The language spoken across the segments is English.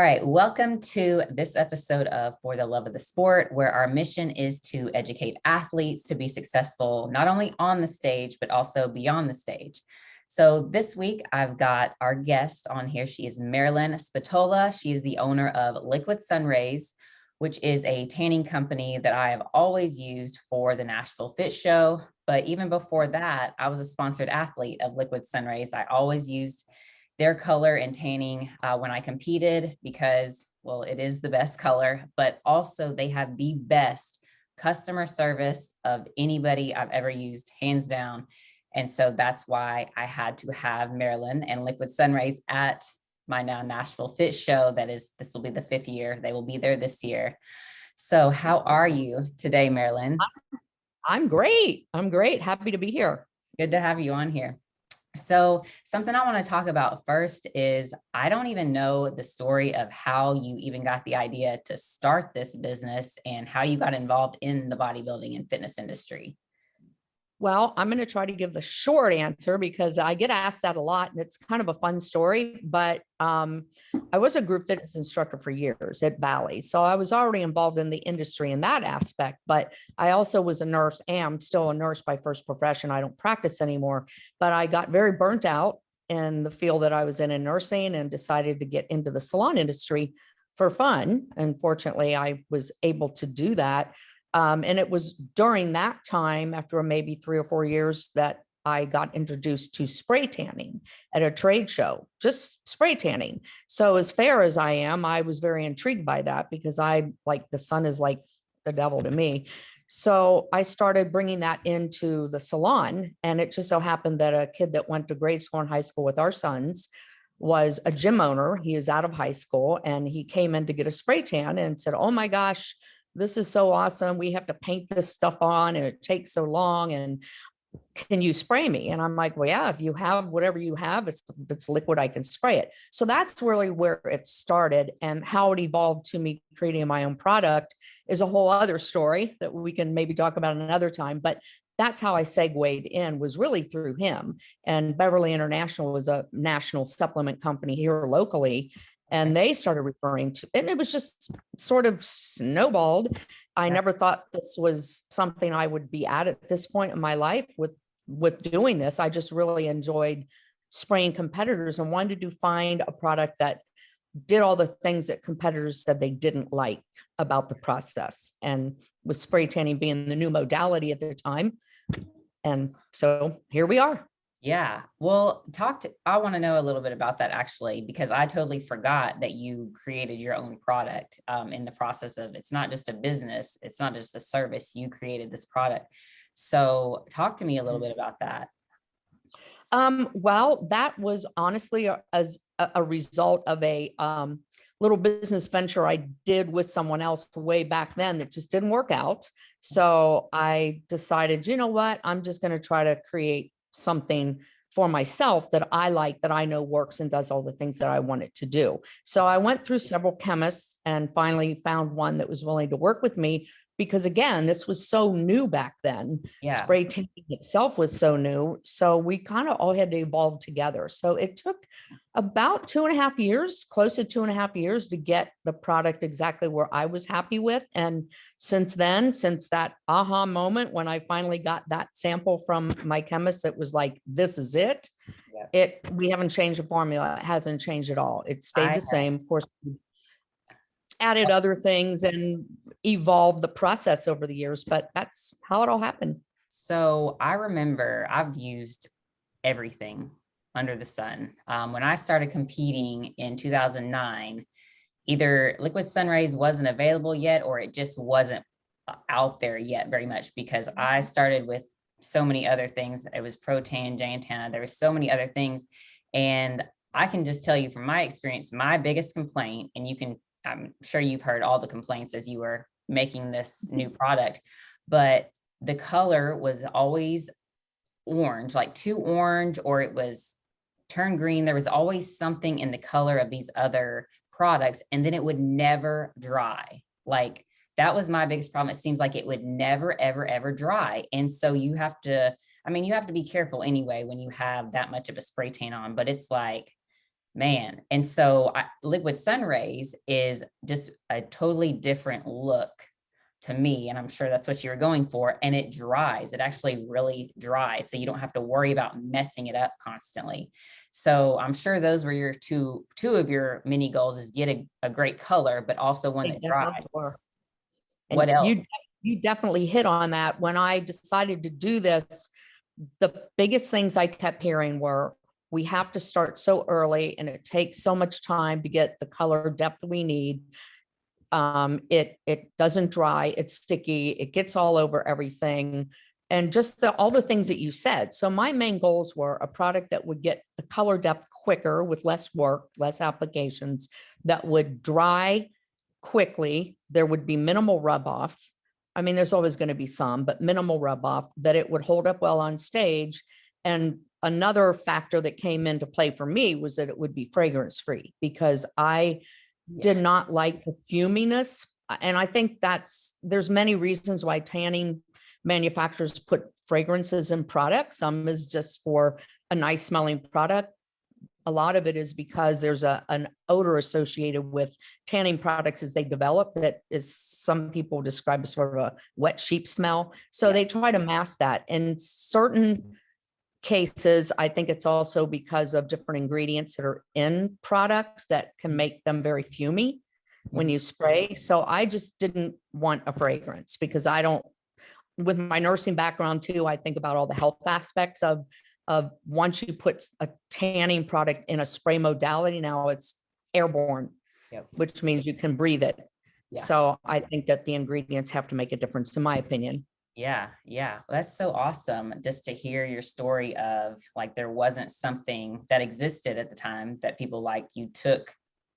All right, welcome to this episode of For the Love of the Sport, where our mission is to educate athletes to be successful, not only on the stage, but also beyond the stage. So this week, I've got our guest on here. She is Marilyn Spatola. She is the owner of Liquid Sun Rayz, which is a tanning company that I have always used for the Nashville Fit Show. But even before that, I was a sponsored athlete of Liquid Sun Rayz. I always used their color and tanning when I competed because, well, it is the best color, but also they have the best customer service of anybody I've ever used, hands down. And so that's why I had to have Marilyn and Liquid Sun Rayz at my now Nashville Fit Show. This will be the 5th year. They will be there this year. So how are you today, Marilyn? I'm great. Happy to be here. Good to have you on here. So something I want to talk about first is I don't even know the story of how you even got the idea to start this business and how you got involved in the bodybuilding and fitness industry. Well, I'm going to try to give the short answer because I get asked that a lot and it's kind of a fun story, but I was a group fitness instructor for years at Bally. So I was already involved in the industry in that aspect, but I also was a nurse, am still a nurse by first profession. I don't practice anymore, but I got very burnt out in the field that I was in nursing and decided to get into the salon industry for fun. And fortunately, I was able to do that. And it was during that time, after maybe 3 or 4 years, that I got introduced to spray tanning at a trade show, just spray tanning. So as fair as I am, I was very intrigued by that because the sun is like the devil to me. So I started bringing that into the salon. And it just so happened that a kid that went to grade school and high school with our sons was a gym owner. He was out of high school and he came in to get a spray tan and said, "Oh my gosh, this is so awesome. We have to paint this stuff on and it takes so long. And can you spray me?" And I'm like, "Well, yeah, if you have whatever you have, it's liquid, I can spray it." So that's really where it started, and how it evolved to me creating my own product is a whole other story that we can maybe talk about another time. But that's how I segued in, was really through him. And Beverly International was a national supplement company here locally. And they started referring to, and it was just sort of snowballed. I never thought this was something I would be at this point in my life with doing this. I just really enjoyed spraying competitors and wanted to find a product that did all the things that competitors said they didn't like about the process. And with spray tanning being the new modality at the time. And so here we are. Yeah. Well, I want to know a little bit about that actually, because I totally forgot that you created your own product in the process of, it's not just a business. It's not just a service. You created this product. So talk to me a little bit about that. Well, that was honestly as a result of a little business venture I did with someone else way back then that just didn't work out. So I decided, you know what, I'm just going to try to create something for myself that I like, that I know works and does all the things that I want it to do. So I went through several chemists and finally found one that was willing to work with me, because again, this was so new back then. Yeah. Spray tanning itself was so new. So we kind of all had to evolve together. So it took about 2.5 years, close to 2.5 years, to get the product exactly where I was happy with. And since then, since that aha moment, when I finally got that sample from my chemist, it was like, this is it. Yeah. We haven't changed the formula. It hasn't changed at all. It stayed the same. Of course, added other things and evolved the process over the years, but that's how it all happened. So I remember I've used everything under the sun. When I started competing in 2009, either Liquid Sun Rayz wasn't available yet, or it just wasn't out there yet very much, because I started with so many other things. It was Protan, Jantana, there was so many other things. And I can just tell you from my experience, my biggest complaint, and I'm sure you've heard all the complaints as you were making this new product, but the color was always orange, like too orange, or it was turn green. There was always something in the color of these other products, and then it would never dry. Like, that was my biggest problem. It seems like it would never, ever, ever dry. And so you have to be careful anyway when you have that much of a spray tan on, but it's like, Man. And so Liquid Sun Rayz is just a totally different look to me. And I'm sure that's what you were going for. And it dries. It actually really dries. So you don't have to worry about messing it up constantly. So I'm sure those were your two of your mini goals, is get a great color, but also one that dries. What And else? you definitely hit on that. When I decided to do this, the biggest things I kept hearing were, we have to start so early and it takes so much time to get the color depth we need. It doesn't dry, it's sticky, it gets all over everything. And just all the things that you said. So my main goals were a product that would get the color depth quicker with less work, less applications, that would dry quickly. There would be minimal rub off. I mean, there's always going to be some, but minimal rub off, that it would hold up well on stage. And another factor that came into play for me was that it would be fragrance free, because I did not like the fuminess. And I think there's many reasons why tanning manufacturers put fragrances in products. Some is just for a nice smelling product. A lot of it is because there's an odor associated with tanning products as they develop, that is, some people describe as sort of a wet sheep smell. So they try to mask that. In certain cases, I think it's also because of different ingredients that are in products that can make them very fumy when you spray. So I just didn't want a fragrance, because I don't, with my nursing background too, I think about all the health aspects of once you put a tanning product in a spray modality, now it's airborne, which means you can breathe it. So I think that the ingredients have to make a difference, in my opinion. Yeah. Well, that's so awesome, just to hear your story of, like, there wasn't something that existed at the time that people like you took,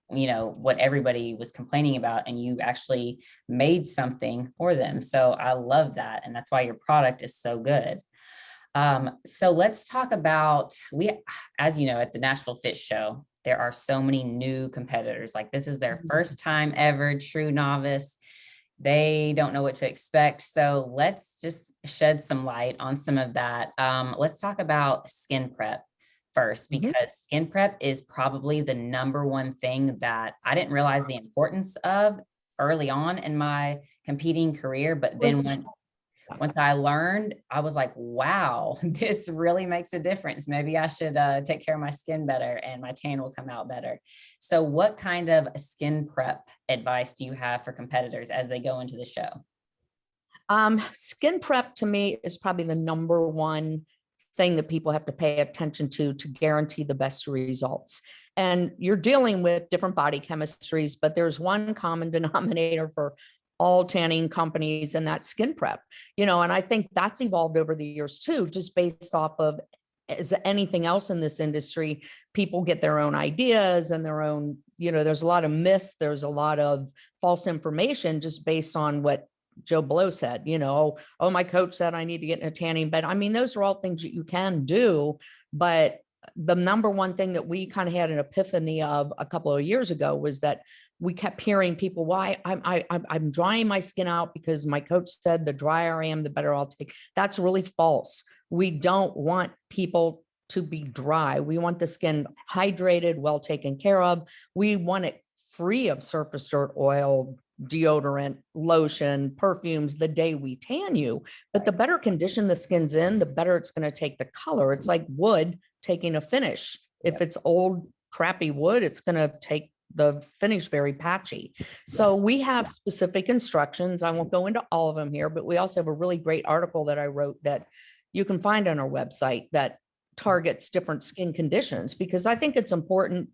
what everybody was complaining about, and you actually made something for them. So I love that. And that's why your product is so good. So let's talk about, as you know, at the Nashville Fit Show, there are so many new competitors. Like, this is their first time ever, true novice. They don't know what to expect. So let's just shed some light on some of that. Let's talk about skin prep first, because skin prep is probably the number one thing that I didn't realize the importance of early on in my competing career. But then once I learned, I was like, wow, this really makes a difference. Maybe I should take care of my skin better, and my tan will come out better. So what kind of skin prep advice do you have for competitors as they go into the show? Skin prep to me is probably the number one thing that people have to pay attention to guarantee the best results. And you're dealing with different body chemistries, but there's one common denominator for all tanning companies, and that's skin prep. And I think that's evolved over the years too, just based off of, as anything else in this industry, people get their own ideas and their own, there's a lot of myths, there's a lot of false information just based on what Joe Blow said, oh, my coach said I need to get in a tanning bed. I mean, those are all things that you can do, but the number one thing that we kind of had an epiphany of a couple of years ago was that we kept hearing people, why I'm drying my skin out because my coach said the drier I am, the better I'll take. That's really false. We don't want people to be dry. We want the skin hydrated, well taken care of. We want it free of surface dirt, oil, deodorant, lotion, perfumes the day we tan you. But the better condition the skin's in, the better it's going to take the color. It's like wood taking a finish. If it's old, crappy wood, it's going to take the finish very patchy. So we have specific instructions. I won't go into all of them here, but we also have a really great article that I wrote that you can find on our website that targets different skin conditions, because I think it's important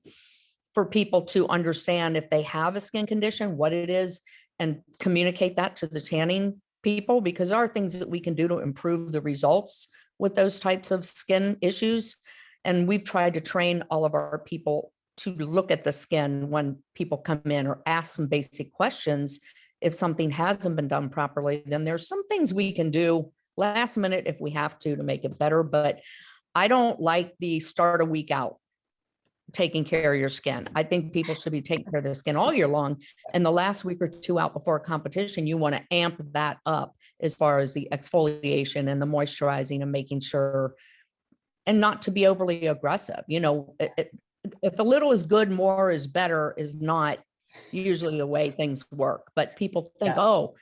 for people to understand if they have a skin condition, what it is, and communicate that to the tanning people, because there are things that we can do to improve the results with those types of skin issues. And we've tried to train all of our people to look at the skin when people come in, or ask some basic questions. If something hasn't been done properly, then there's some things we can do last minute if we have to make it better. But I don't like the start a week out taking care of your skin. I think people should be taking care of their skin all year long. And the last week or two out before a competition, you want to amp that up as far as the exfoliation and the moisturizing and making sure, and not to be overly aggressive. if a little is good, more is better is not usually the way things work. But people think, Yeah. oh,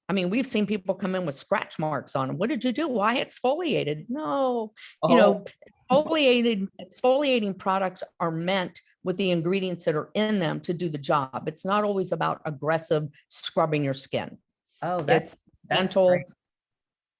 I mean, we've seen people come in with scratch marks on them. What did you do? Why exfoliated? No, you know, exfoliating products are meant with the ingredients that are in them to do the job. It's not always about aggressive scrubbing your skin. Oh, It's that's gentle great.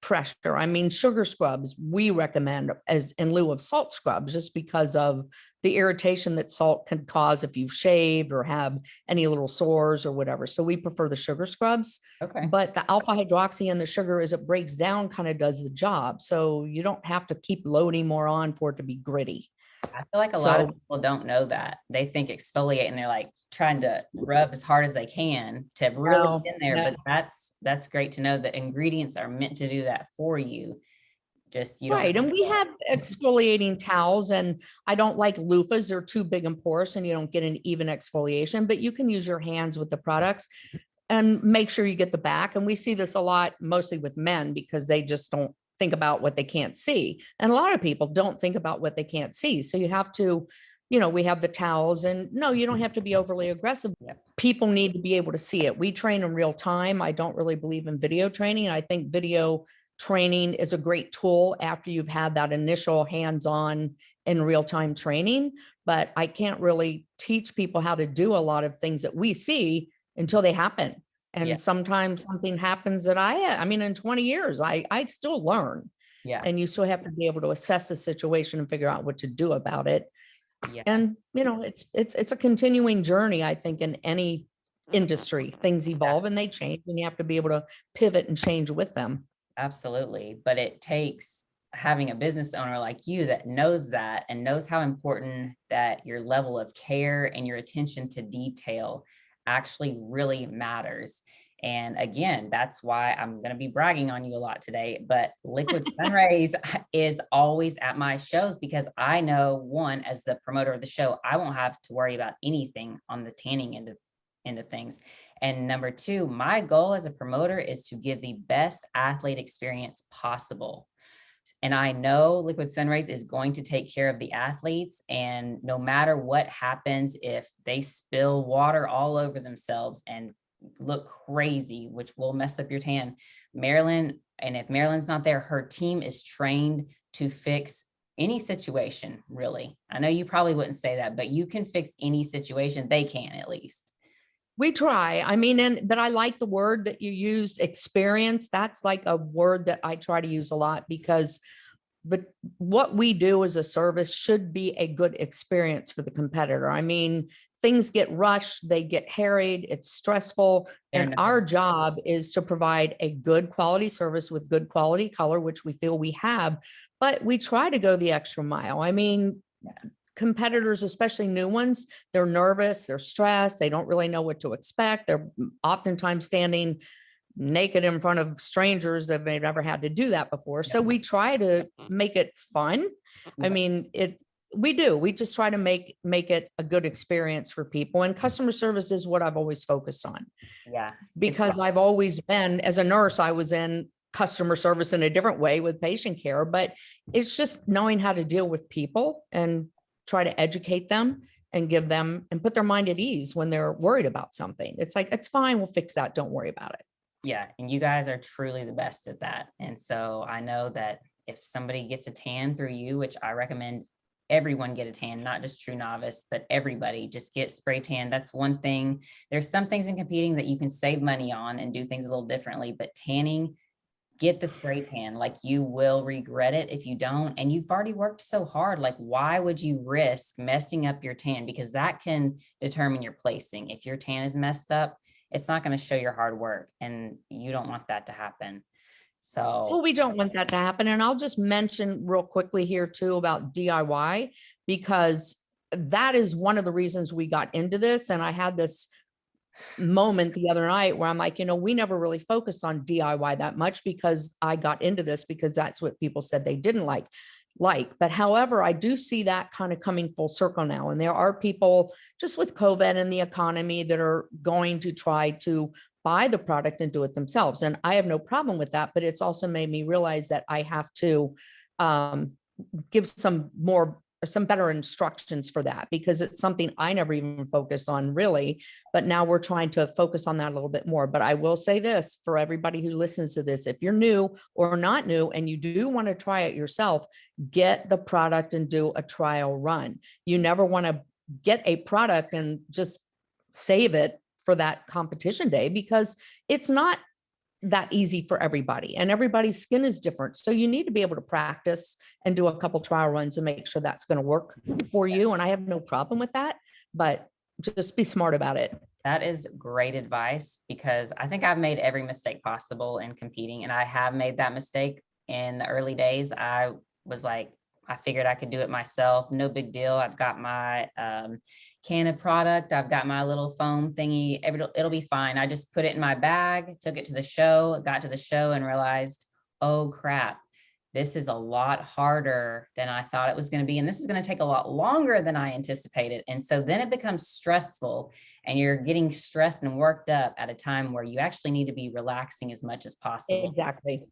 pressure. I mean, sugar scrubs we recommend as in lieu of salt scrubs, just because of the irritation that salt can cause if you've shaved or have any little sores or whatever. So we prefer the sugar scrubs. Okay. But the alpha hydroxy and the sugar, as it breaks down, kind of does the job. So you don't have to keep loading more on for it to be gritty. I feel like a lot of people don't know that. They think exfoliate and they're like trying to rub as hard as they can to really No, get in there. no. But that's great to know that ingredients are meant to do that for you. Just you don't Right. have And we have exfoliating towels, and I don't like loofahs. They're too big and porous and you don't get an even exfoliation, but you can use your hands with the products and make sure you get the back. And we see this a lot, mostly with men, because they just don't think about what they can't see. And a lot of people don't think about what they can't see. So you have to, you know, we have the towels, and no, you don't have to be overly aggressive. Yeah. People need to be able to see it. We train in real time. I don't really believe in video training. I think video training is a great tool after you've had that initial hands-on in real-time training, but I can't really teach people how to do a lot of things that we see until they happen. And Yeah. sometimes something happens that I mean, in 20 years, I still learn. Yeah. And you still have to be able to assess the situation and figure out what to do about it. Yeah. And, you know, it's a continuing journey, I think, in any industry. Things evolve and they change, and you have to be able to pivot and change with them. Absolutely. But it takes having a business owner like you that knows that and knows how important that your level of care and your attention to detail actually really matters. And again, that's why I'm going to be bragging on you a lot today. But Liquid Sun Rayz is always at my shows because I know, one, as the promoter of the show, I won't have to worry about anything on the tanning end of things. And number two, my goal as a promoter is to give the best athlete experience possible. And I know Liquid Sun Rayz is going to take care of the athletes. And no matter what happens, if they spill water all over themselves and look crazy, which will mess up your tan, Marilyn, and if Marilyn's not there, her team is trained to fix any situation, really. I know you probably wouldn't say that, but you can fix any situation. They can, at least. We try. I mean, but I like the word that you used, experience. That's like a word that I try to use a lot, because what we do as a service should be a good experience for the competitor. I mean, things get rushed, they get harried, it's stressful. And our job is to provide a good quality service with good quality color, which we feel we have, but we try to go the extra mile. I mean, competitors, especially new ones, they're nervous, they're stressed, they don't really know what to expect. They're oftentimes standing naked in front of strangers that they've never had to do that before. So we try to make it fun. I mean, we just try to make it a good experience for people. And customer service is what I've always focused on. Yeah. Because I've always been, as a nurse, I was in customer service in a different way with patient care, but it's just knowing how to deal with people and try to educate them and give them and put their mind at ease when they're worried about something. It's like, it's fine, we'll fix that, don't worry about it. Yeah. And you guys are truly the best at that. And so I know that if somebody gets a tan through you, which I recommend everyone get a tan, not just true novice, but everybody just get spray tan. That's one thing. There's some things in competing that you can save money on and do things a little differently, but tanning, get the spray tan. Like, you will regret it if you don't. And you've already worked so hard. Like, why would you risk messing up your tan? Because that can determine your placing. If your tan is messed up, it's not going to show your hard work, and you don't want that to happen. So, well, we don't want that to happen. And I'll just mention real quickly here too about DIY, because that is one of the reasons we got into this. And I had this moment the other night where I'm like, you know, we never really focused on DIY that much, because I got into this because that's what people said they didn't like. But however, I do see that kind of coming full circle now. And there are people just with COVID and the economy that are going to try to buy the product and do it themselves. And I have no problem with that, but it's also made me realize that I have to give some more some better instructions for that, because it's something I never even focused on really, but now we're trying to focus on that a little bit more. But I will say this for everybody who listens to this, if you're new or not new and you do want to try it yourself, get the product and do a trial run. You never want to get a product and just save it for that competition day, because it's not that easy for everybody and everybody's skin is different. So you need to be able to practice and do a couple trial runs and make sure that's going to work for you. And I have no problem with that, but just be smart about it. That is great advice, because I think I've made every mistake possible in competing. And I have made that mistake in the early days. I was like, I figured I could do it myself. No big deal. I've got my can of product. I've got my little foam thingy. It'll be fine. I just put it in my bag, took it to the show, got to the show and realized, oh crap, this is a lot harder than I thought it was going to be. And this is going to take a lot longer than I anticipated. And so then it becomes stressful and you're getting stressed and worked up at a time where you actually need to be relaxing as much as possible. Exactly.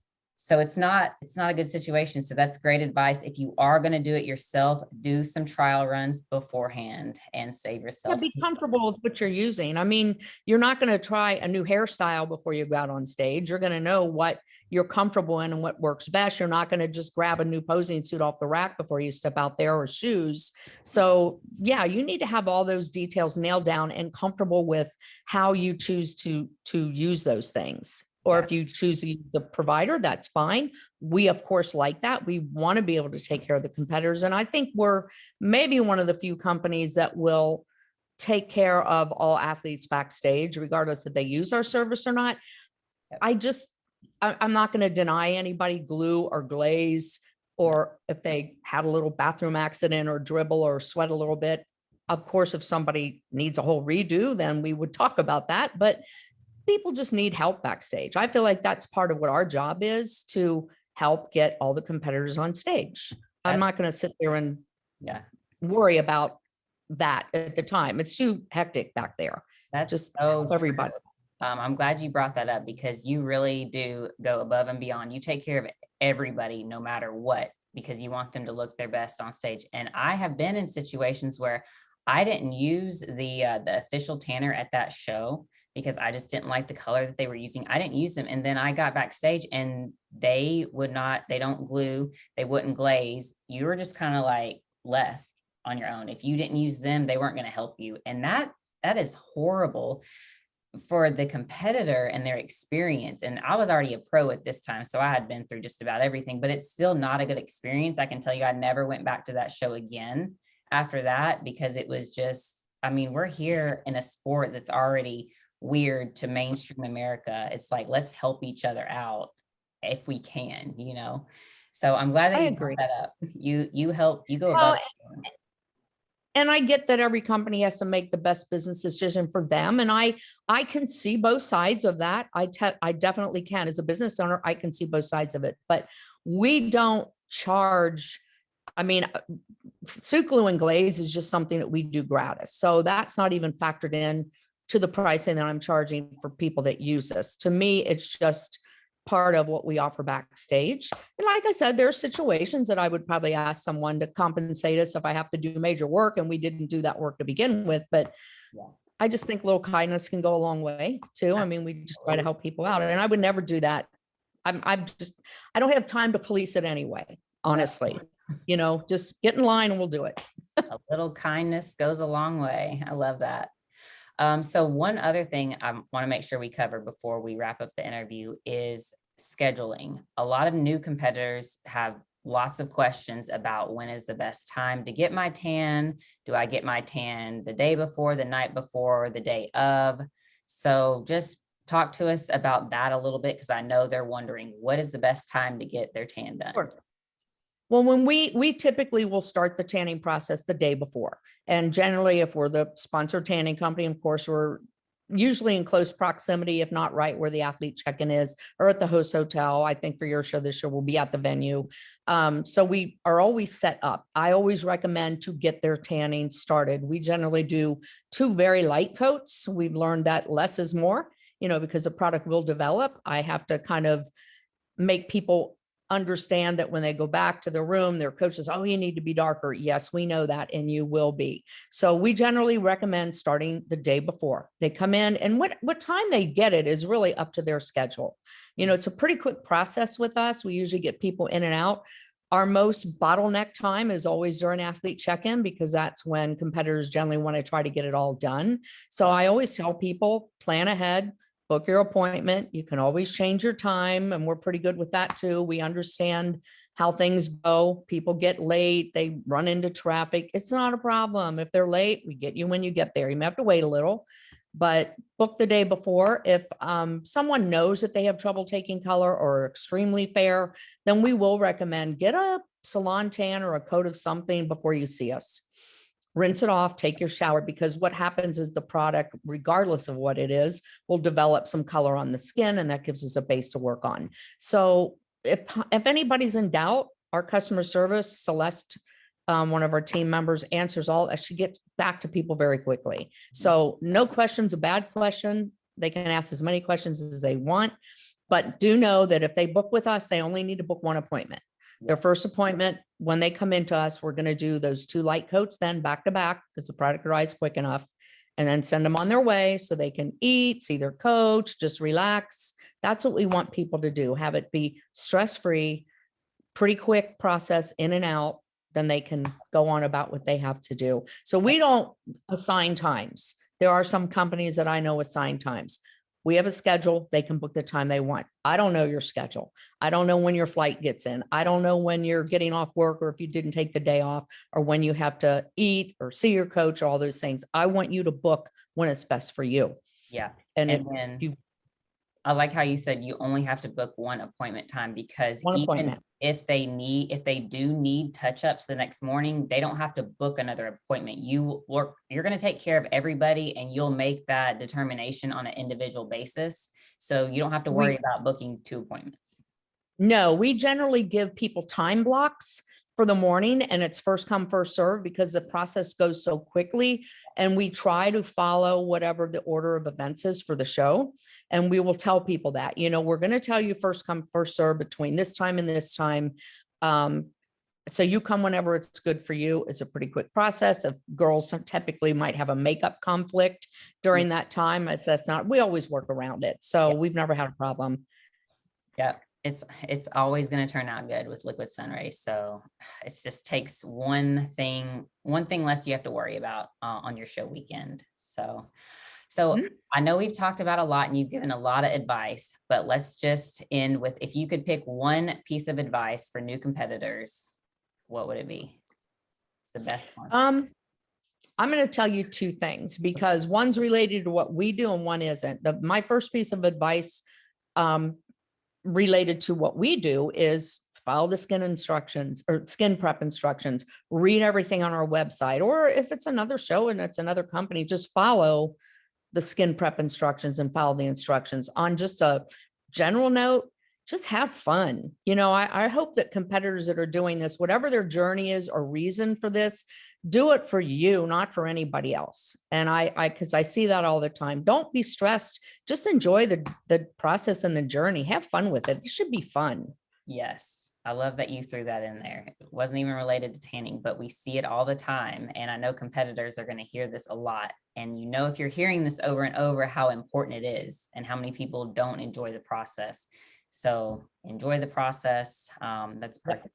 So it's not a good situation. So that's great advice. If you are going to do it yourself, do some trial runs beforehand and save yourself. Be comfortable with what you're using. I mean, you're not going to try a new hairstyle before you go out on stage. You're going to know what you're comfortable in and what works best. You're not going to just grab a new posing suit off the rack before you step out there, or shoes. So yeah, you need to have all those details nailed down and comfortable with how you choose to use those things. Or if you choose the provider, that's fine. We, of course, like that. We want to be able to take care of the competitors. And I think we're maybe one of the few companies that will take care of all athletes backstage, regardless if they use our service or not. I'm not going to deny anybody glue or glaze, or if they had a little bathroom accident or dribble or sweat a little bit. Of course, if somebody needs a whole redo, then we would talk about that. But people just need help backstage. I feel like that's part of what our job is, to help get all the competitors on stage. I'm not going to sit there and worry about that at the time. It's too hectic back there. That's just so everybody. I'm glad you brought that up, because you really do go above and beyond. You take care of everybody, no matter what, because you want them to look their best on stage. And I have been in situations where I didn't use the official tanner at that show because I just didn't like the color that they were using. I didn't use them. And then I got backstage and they don't glue, they wouldn't glaze. You were just kind of like left on your own. If you didn't use them, they weren't going to help you. And that is horrible for the competitor and their experience. And I was already a pro at this time, so I had been through just about everything, but it's still not a good experience. I can tell you, I never went back to that show again after that, because it was just, I mean, we're here in a sport that's already weird to mainstream America. It's like, let's help each other out if we can, So I'm glad that you brought that up. You help, you go about it. And I get that every company has to make the best business decision for them. And I can see both sides of that. I definitely can. As a business owner, I can see both sides of it, but we don't charge. I mean, suit glue and glaze is just something that we do gratis. So that's not even factored in to the pricing that I'm charging for people that use this. To me, it's just part of what we offer backstage. And like I said, there are situations that I would probably ask someone to compensate us if I have to do major work and we didn't do that work to begin with. But I just think a little kindness can go a long way too. I mean, we just try to help people out, and I would never do that. I don't have time to police it anyway, honestly. Just get in line and we'll do it. A little kindness goes a long way. I love that. So one other thing I want to make sure we cover before we wrap up the interview is scheduling. A lot of new competitors have lots of questions about when is the best time to get my tan. Do I get my tan the day before, the night before, the day of? So just talk to us about that a little bit, because I know they're wondering, what is the best time to get their tan done? Sure. Well, when we typically will start the tanning process the day before. And generally, if we're the sponsored tanning company, of course, we're usually in close proximity, if not right where the athlete check-in is, or at the host hotel. I think for your show this year, we'll be at the venue. So we are always set up. I always recommend to get their tanning started. We generally do 2 very light coats. We've learned that less is more, because the product will develop. I have to kind of make people understand that when they go back to the room, their coach says, oh, you need to be darker. Yes, we know that, and you will be. So we generally recommend starting the day before they come in, and what time they get it is really up to their schedule. You know, it's a pretty quick process with us. We usually get people in and out. Our most bottleneck time is always during athlete check-in, because that's when competitors generally want to try to get it all done. So I always tell people, plan ahead, book your appointment. You can always change your time, and we're pretty good with that too. We understand how things go. People get late, they run into traffic. It's not a problem. If they're late, we get you when you get there. You may have to wait a little, but book the day before. If someone knows that they have trouble taking color or extremely fair, then we will recommend get a salon tan or a coat of something before you see us. Rinse it off, take your shower, because what happens is the product, regardless of what it is, will develop some color on the skin, and that gives us a base to work on. So if anybody's in doubt, our customer service, Celeste, one of our team members, answers all. She gets back to people very quickly. So no question's a bad question. They can ask as many questions as they want, but do know that if they book with us, they only need to book one appointment. Their first appointment, when they come into us, we're going to do those 2 light coats, then back to back, because the product dries quick enough, and then send them on their way so they can eat, see their coach, just relax. That's what we want people to do. Have it be stress-free, pretty quick process, in and out. Then they can go on about what they have to do. So we don't assign times. There are some companies that I know assign times. We have a schedule. They can book the time they want. I don't know your schedule. I don't know when your flight gets in. I don't know when you're getting off work, or if you didn't take the day off, or when you have to eat or see your coach, or all those things. I want you to book when it's best for you. Yeah. And then I like how you said you only have to book one appointment time, because even if they do need touch-ups the next morning, they don't have to book another appointment. You're going to take care of everybody, and you'll make that determination on an individual basis. So you don't have to worry about booking 2 appointments. No, we generally give people time blocks for the morning, and it's first come, first serve, because the process goes so quickly, and we try to follow whatever the order of events is for the show. And we will tell people that, you know, we're going to tell you first come, first serve between this time and this time. So you come whenever it's good for you. It's a pretty quick process. If girls typically might have a makeup conflict during that time, that's not, we always work around it. So we've never had a problem. Yeah. It's always going to turn out good with Liquid Sun Rayz. So it just takes one thing less you have to worry about on your show weekend. So I know we've talked about a lot, and you've given a lot of advice, but let's just end with, if you could pick one piece of advice for new competitors, what would it be? The best one. I'm going to tell you 2 things, because one's related to what we do and one isn't. My first piece of advice, related to what we do, is follow the skin instructions or skin prep instructions, read everything on our website, or if it's another show and it's another company, just follow the skin prep instructions and follow the instructions. On just a general note, just have fun. You know, I hope that competitors that are doing this, whatever their journey is or reason for this, do it for you, not for anybody else. And because I see that all the time. Don't be stressed. Just enjoy the process and the journey. Have fun with it. It should be fun. Yes. I love that you threw that in there. It wasn't even related to tanning, but we see it all the time. And I know competitors are going to hear this a lot. And you know, if you're hearing this over and over, how important it is and how many people don't enjoy the process. So enjoy the process. That's perfect.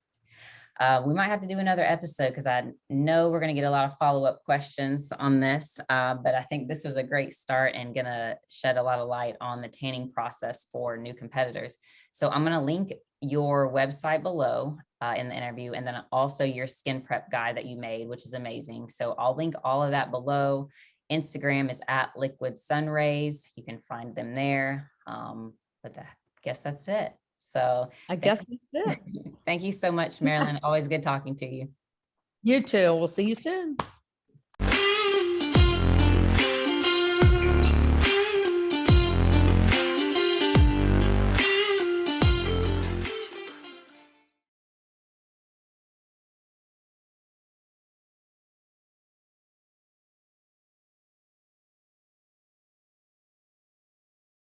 We might have to do another episode, because I know we're going to get a lot of follow-up questions on this, but I think this was a great start and going to shed a lot of light on the tanning process for new competitors. So I'm going to link your website below in the interview, and then also your skin prep guide that you made, which is amazing. So I'll link all of that below. Instagram is at Liquid Sun Rayz. You can find them there. But I guess that's it. So I guess that's it. Thank you so much, Marilyn. Always good talking to you. You too. We'll see you soon.